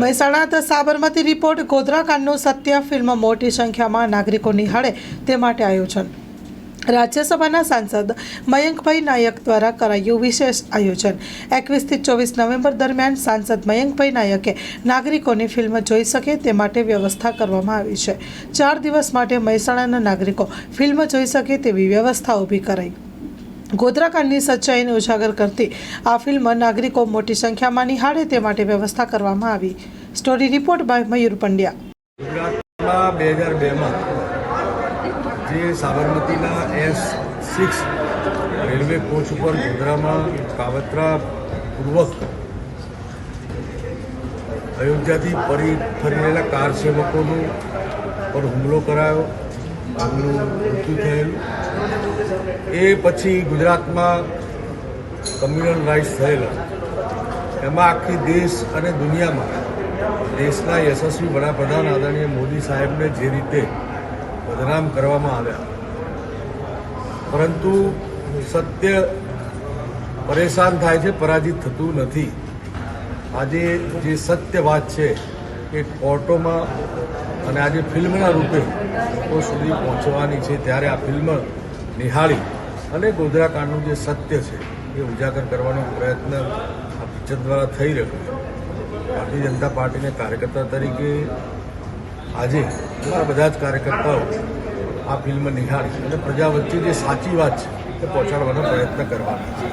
Mehsana Sabarmati report Godhra કાંડનું સત્ય film મોટી સંખ્યામાં નાગરિકો નિહાળે તે માટે આયોજન રાજ્યસભાના સાંસદ મયંકભાઈ નાયક દ્વારા કરાયું વિશેષ આયોજન 21 થી 24 નવેમ્બર દરમિયાન સાંસદ મયંકભાઈ નાયકે નાગરિકોની ફિલ્મ જોઈ શકે તે માટે વ્યવસ્થા કરવામાં આવી છે। 4 દિવસ માટે મહેસાણાના નાગરિકો ફિલ્મ જોઈ શકે તેવી વ્યવસ્થા ઊભી કરાઈ। ગોધરા કાંડની સચ્ચાઈને ઉજાગર કરતી આ ફિલ્મ નાગરિકો મોટી સંખ્યામાં નિહાળે તે માટે વ્યવસ્થા કરવામાં આવી। સ્ટોરી રિપોર્ટ બાય મયુર પંડ્યા। ગુજરાતમાં 2002માં જે સાબરમતીના S6 રેલવે કોચ ઉપર ગોધરામાં કાવતરાપૂર્વક અયોધ્યાથી ફરી રહેલા કાર સેવકોનું પર હુમલો કરાયો, આમનું મૃત્યુ થયેલું। એ પછી ગુજરાતમાં કમ્યુનલ રાઇટ્સ થયેલા, એમાં આખી દેશ અને દુનિયામાં દેશના યશસ્વી વડાપ્રધાન આદરણીય મોદી સાહેબને જે રીતે બદનામ કરવામાં આવ્યા, પરંતુ સત્ય પરેશાન થાય છે, પરાજિત થતું નથી। આજે જે સત્ય વાત છે એ કોર્ટોમાં અને આજે ફિલ્મના રૂપે લોકો સુધી પહોંચવાની છે, ત્યારે આ ફિલ્મ નિહાળી અને ગોધરા કાંડનું જે સત્ય છે એ ઉજાગર કરવાનો પ્રયત્ન આ પિક્ચર દ્વારા થઈ રહ્યો છે। ભારતીય જનતા પાર્ટીના કાર્યકર્તા તરીકે આજે અમારા બધા જ કાર્યકર્તાઓ આ ફિલ્મ નિહાળી અને પ્રજા વચ્ચે જે સાચી વાત છે એ પહોંચાડવાનો પ્રયત્ન કરવાના છે।